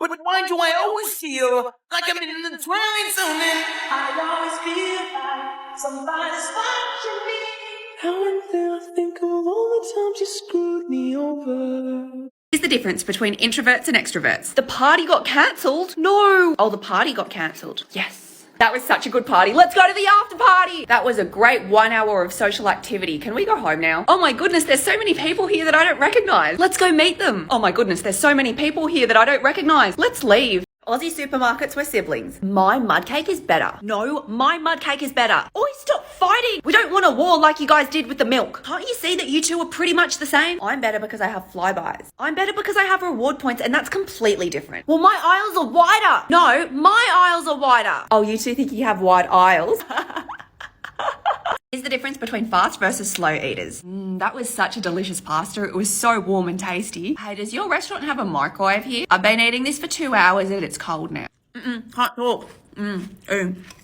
But why do I always feel like I'm in the twilight zone? And I always feel like somebody's watching me. How and then I think of all the times you screwed me over. Is the difference between introverts and extroverts? The party got cancelled? No. Oh, the party got cancelled. Yes. That was such a good party. Let's go to the after party. That was a great 1 hour of social activity. Can we go home now? Oh my goodness, there's so many people here that I don't recognize. Let's go meet them. Oh my goodness, there's so many people here that I don't recognize. Let's leave. Aussie supermarkets were siblings. My mud cake is better. No, my mud cake is better. Oi, stop fighting. We don't want a war like you guys did with the milk. Can't you see that you two are pretty much the same? I'm better because I have flybys. I'm better because I have reward points, and that's completely different. Well, my aisles are wider. No, my aisles are wider. Oh, you two think you have wide aisles? Is the difference between fast versus slow eaters? That was such a delicious pasta. It was so warm and tasty. Hey, does your restaurant have a microwave here? I've been eating this for 2 hours and it's cold now. Can't talk.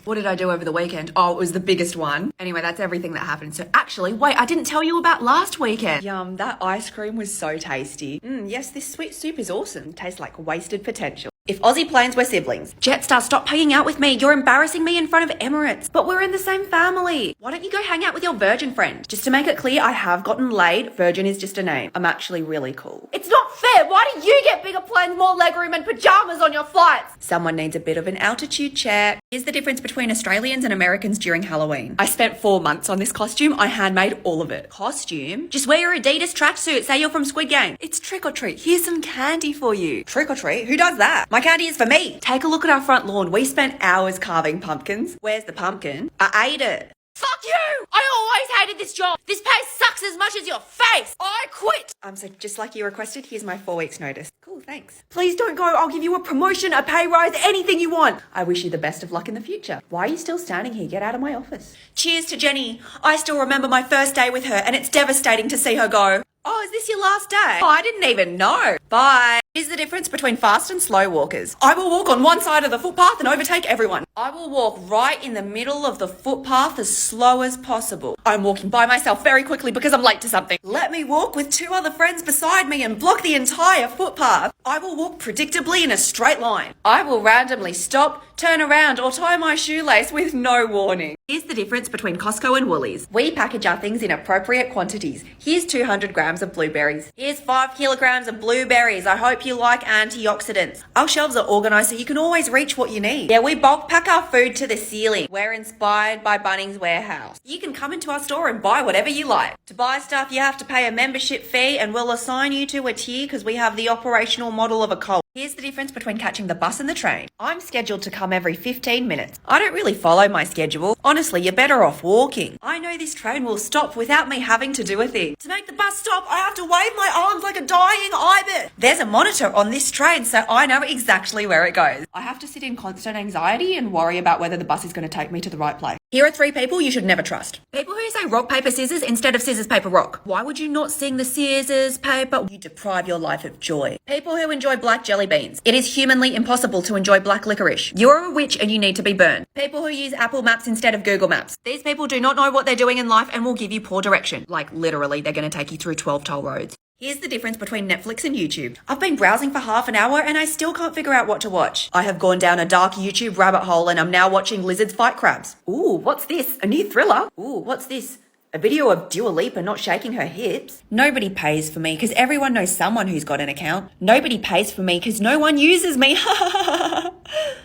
What did I do over the weekend? Oh, it was the biggest one. Anyway, that's everything that happened. So actually, wait, I didn't tell you about last weekend. Yum, that ice cream was so tasty. Yes, this sweet soup is awesome. Tastes like wasted potential. If Aussie planes were siblings. Jetstar, stop hanging out with me. You're embarrassing me in front of Emirates. But we're in the same family. Why don't you go hang out with your Virgin friend? Just to make it clear, I have gotten laid. Virgin is just a name. I'm actually really cool. It's not fair. Why do you get bigger planes, more legroom, and pajamas on your flights? Someone needs a bit of an altitude check. Here's the difference between Australians and Americans during Halloween. I spent 4 months on this costume. I handmade all of it. Costume? Just wear your Adidas tracksuit. Say you're from Squid Game. It's trick or treat. Here's some candy for you. Trick or treat? Who does that? My candy is for me. Take a look at our front lawn. We spent hours carving pumpkins. Where's the pumpkin? I ate it. Fuck you! I always hated this job. This pay sucks as much as your face. I quit. So just like you requested, here's my 4 weeks notice. Cool, thanks. Please don't go. I'll give you a promotion, a pay rise, anything you want. I wish you the best of luck in the future. Why are you still standing here? Get out of my office. Cheers to Jenny. I still remember my first day with her and it's devastating to see her go. Oh, is this your last day? Oh, I didn't even know. Bye. Here's the difference between fast and slow walkers. I will walk on one side of the footpath and overtake everyone. I will walk right in the middle of the footpath as slow as possible. I'm walking by myself very quickly because I'm late to something. Let me walk with 2 other friends beside me and block the entire footpath. I will walk predictably in a straight line. I will randomly stop, turn around, or tie my shoelace with no warning. Here's the difference between Costco and Woolies. We package our things in appropriate quantities. Here's 200 grams of blueberries. Here's 5 kilograms of blueberries. I hope you like antioxidants. Our shelves are organized so you can always reach what you need. Yeah, we bulk pack our food to the ceiling. We're inspired by Bunnings Warehouse. You can come into our store and buy whatever you like. To buy stuff, you have to pay a membership fee and we'll assign you to a tier because we have the operational model of a cult. Here's the difference between catching the bus and the train. I'm scheduled to come every 15 minutes. I don't really follow my schedule. Honestly, you're better off walking. I know this train will stop without me having to do a thing. To make the bus stop, I have to wave my arms like a dying ibis. There's a monitor on this train, so I know exactly where it goes. I have to sit in constant anxiety and worry about whether the bus is going to take me to the right place. Here are 3 people you should never trust. People who say rock, paper, scissors instead of scissors, paper, rock. Why would you not sing the scissors, paper? You deprive your life of joy. People who enjoy black jelly beans. It is humanly impossible to enjoy black licorice. You're a witch and you need to be burned. People who use Apple Maps instead of Google Maps. These people do not know what they're doing in life and will give you poor direction. Like literally, they're going to take you through 12 toll roads. Here's the difference between Netflix and YouTube. I've been browsing for half an hour and I still can't figure out what to watch. I have gone down a dark YouTube rabbit hole and I'm now watching lizards fight crabs. Ooh, what's this? A new thriller? Ooh, what's this? A video of Dua Lipa not shaking her hips. Nobody pays for me because everyone knows someone who's got an account. Nobody pays for me because no one uses me.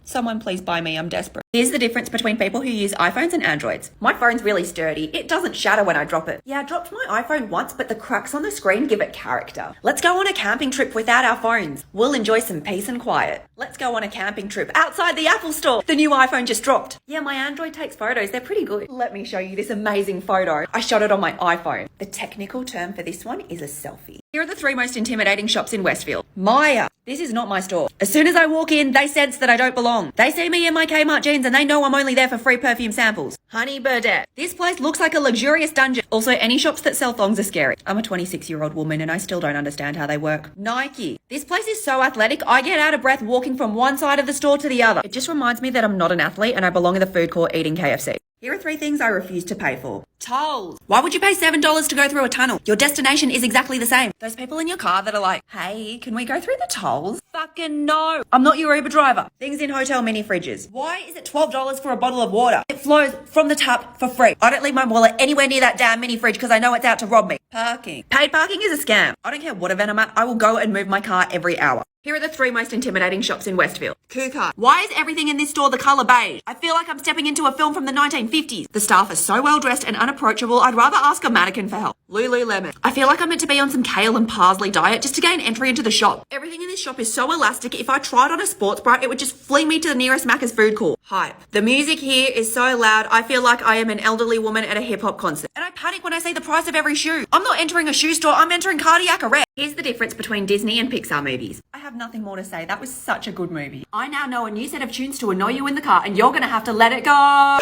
Someone please buy me, I'm desperate. Here's the difference between people who use iPhones and Androids. My phone's really sturdy. It doesn't shatter when I drop it. Yeah, I dropped my iPhone once, but the cracks on the screen give it character. Let's go on a camping trip without our phones. We'll enjoy some peace and quiet. Let's go on a camping trip outside the Apple store. The new iPhone just dropped. Yeah, my Android takes photos. They're pretty good. Let me show you this amazing photo. I shot it on my iPhone. The technical term for this one is a selfie. Here are the 3 most intimidating shops in Westfield. Maya. This is not my store. As soon as I walk in, they sense that I don't belong. They see me in my Kmart jeans and they know I'm only there for free perfume samples. Honey Burdette. This place looks like a luxurious dungeon. Also, any shops that sell thongs are scary. I'm a 26-year-old woman and I still don't understand how they work. Nike. This place is so athletic, I get out of breath walking from one side of the store to the other. It just reminds me that I'm not an athlete and I belong in the food court eating KFC. Here are 3 things I refuse to pay for. Tolls. Why would you pay $7 to go through a tunnel? Your destination is exactly the same. Those people in your car that are like, hey, can we go through the tolls? Fucking no. I'm not your Uber driver. Things in hotel mini fridges. Why is it $12 for a bottle of water? It flows from the tap for free. I don't leave my wallet anywhere near that damn mini fridge because I know it's out to rob me. Parking. Paid parking is a scam. I don't care what event I'm at, I will go and move my car every hour. Here are the 3 most intimidating shops in Westfield. Kuka. Why is everything in this store the colour beige? I feel like I'm stepping into a film from the 1950s. The staff are so well dressed and unapproachable, I'd rather ask a mannequin for help. Lululemon. I feel like I'm meant to be on some kale and parsley diet just to gain entry into the shop. Everything in this shop is so elastic, if I tried on a sports bra, it would just fling me to the nearest Macca's food court. Hype. The music here is so loud, I feel like I am an elderly woman at a hip-hop concert. And I panic when I see the price of every shoe. I'm not entering a shoe store, I'm entering cardiac arrest. Here's the difference between Disney and Pixar movies. I have nothing more to say. That was such a good movie. I now know a new set of tunes to annoy you in the car, and you're gonna have to let it go.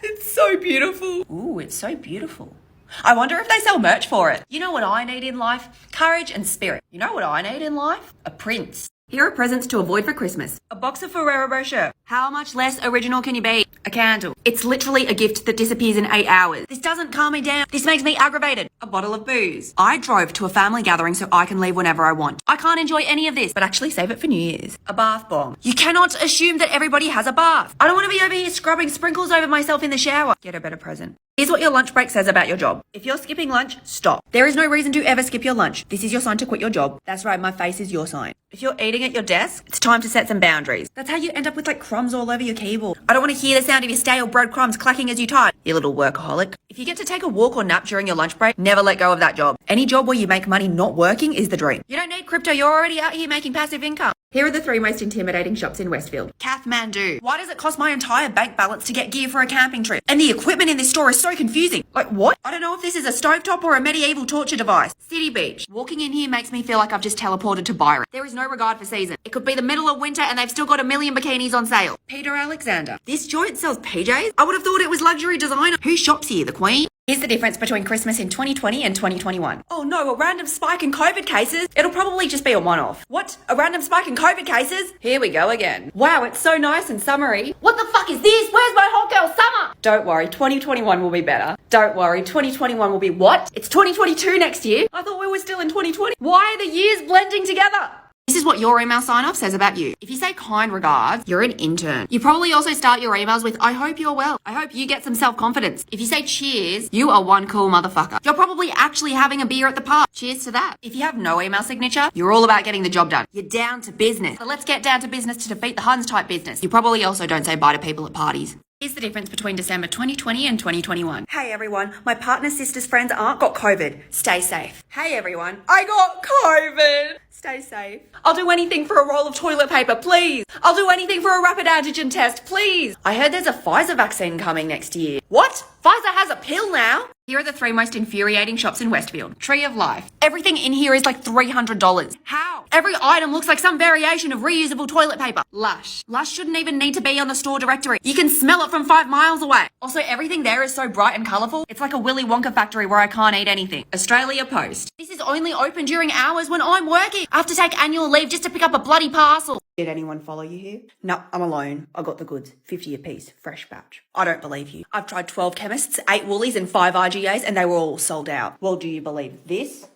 It's so beautiful. Ooh, it's so beautiful. I wonder if they sell merch for it. You know what I need in life? Courage and spirit. You know what I need in life? A prince. Here are presents to avoid for Christmas. A box of Ferrero Rocher. How much less original can you be? A candle. It's literally a gift that disappears in 8 hours. This doesn't calm me down. This makes me aggravated. A bottle of booze. I drove to a family gathering so I can leave whenever I want. I can't enjoy any of this, but actually save it for New Year's. A bath bomb. You cannot assume that everybody has a bath. I don't want to be over here scrubbing sprinkles over myself in the shower. Get a better present. Here's what your lunch break says about your job. If you're skipping lunch, stop. There is no reason to ever skip your lunch. This is your sign to quit your job. That's right, my face is your sign. If you're eating at your desk, it's time to set some boundaries. That's how you end up with like crumbs all over your keyboard. I don't want to hear the sound of your stale breadcrumbs clacking as you type, you little workaholic. If you get to take a walk or nap during your lunch break, never let go of that job. Any job where you make money not working is the dream. You don't need crypto, you're already out here making passive income. Here are the 3 most intimidating shops in Westfield. Kathmandu. Why does it cost my entire bank balance to get gear for a camping trip? And the equipment in this store is so confusing. Like what? I don't know if this is a stovetop or a medieval torture device. City Beach. Walking in here makes me feel like I've just teleported to Byron. There is no regard for season. It could be the middle of winter and they've still got a million bikinis on sale. Peter Alexander. This joint sells PJs? I would have thought it was luxury designer. Who shops here? The Queen? Here's the difference between Christmas in 2020 and 2021. Oh no, a random spike in COVID cases? It'll probably just be a one-off. What? A random spike in COVID cases? Here we go again. Wow, it's so nice and summery. What the fuck is this? Where's my hot girl summer? Don't worry, 2021 will be better. Don't worry, 2021 will be what? It's 2022 next year? I thought we were still in 2020. Why are the years blending together? This is what your email sign-off says about you. If you say kind regards, you're an intern. You probably also start your emails with, I hope you're well. I hope you get some self-confidence. If you say cheers, you are one cool motherfucker. You're probably actually having a beer at the park. Cheers to that. If you have no email signature, you're all about getting the job done. You're down to business. So let's get down to business to defeat the Huns type business. You probably also don't say bye to people at parties. Here's the difference between December 2020 and 2021. Hey everyone, my partner's sister's friend's aunt got COVID. Stay safe. Hey everyone, I got COVID. Stay safe. I'll do anything for a roll of toilet paper, please. I'll do anything for a rapid antigen test, please. I heard there's a Pfizer vaccine coming next year. What? Pfizer has a pill now? Here are the 3 most infuriating shops in Westfield. Tree of Life. Everything in here is like $300. How? Every item looks like some variation of reusable toilet paper. Lush. Lush shouldn't even need to be on the store directory. You can smell it from 5 miles away. Also, everything there is so bright and colourful. It's like a Willy Wonka factory where I can't eat anything. Australia Post. This is only open during hours when I'm working. I have to take annual leave just to pick up a bloody parcel. Did anyone follow you here? No, I'm alone. I got the goods. 50 apiece. Fresh batch. I don't believe you. I've tried 12 chemists, 8 Woolies and 5 RGAs and they were all sold out. Well, do you believe this?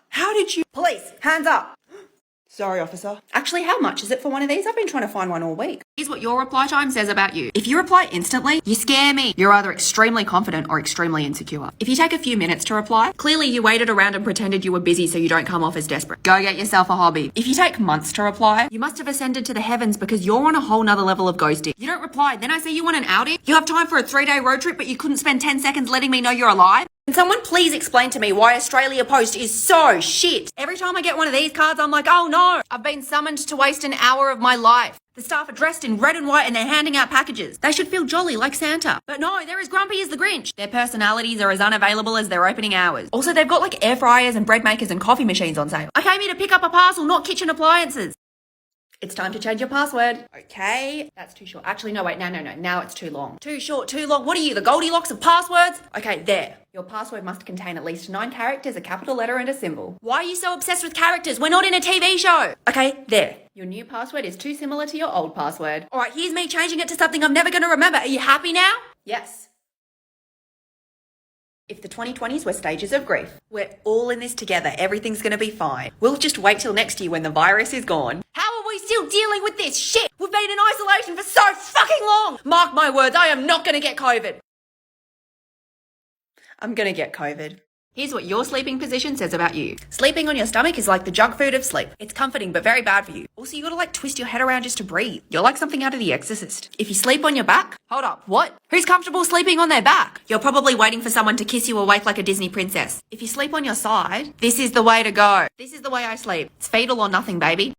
How did you? Police, hands up. Sorry, officer. Actually, how much is it for one of these? I've been trying to find one all week. Here's what your reply time says about you. If you reply instantly, you scare me. You're either extremely confident or extremely insecure. If you take a few minutes to reply, clearly you waited around and pretended you were busy so you don't come off as desperate. Go get yourself a hobby. If you take months to reply, you must have ascended to the heavens because you're on a whole nother level of ghosting. You don't reply, then I say you want an outing. You have time for a 3-day road trip, but you couldn't spend 10 seconds letting me know you're alive. Can someone please explain to me why Australia Post is so shit? Every time I get one of these cards, I'm like, oh no, I've been summoned to waste an hour of my life. The staff are dressed in red and white and they're handing out packages. They should feel jolly like Santa. But no, they're as grumpy as the Grinch. Their personalities are as unavailable as their opening hours. Also, they've got like air fryers and bread makers and coffee machines on sale. I came here to pick up a parcel, not kitchen appliances. It's time to change your password. Okay, that's too short. Actually, no, wait, no. Now it's too long. Too short, too long. What are you, the Goldilocks of passwords? Okay, there. Your password must contain at least 9 characters, a capital letter and a symbol. Why are you so obsessed with characters? We're not in a TV show. Okay, there. Your new password is too similar to your old password. All right, here's me changing it to something I'm never going to remember. Are you happy now? Yes. If the 2020s were stages of grief, we're all in this together. Everything's going to be fine. We'll just wait till next year when the virus is gone. How are we still dealing with this shit? We've been in isolation for so fucking long. Mark my words, I am not going to get COVID. I'm going to get COVID. Here's what your sleeping position says about you. Sleeping on your stomach is like the junk food of sleep. It's comforting, but very bad for you. Also, you gotta twist your head around just to breathe. You're like something out of The Exorcist. If you sleep on your back, hold up, what? Who's comfortable sleeping on their back? You're probably waiting for someone to kiss you awake like a Disney princess. If you sleep on your side, this is the way to go. This is the way I sleep. It's fetal or nothing, baby.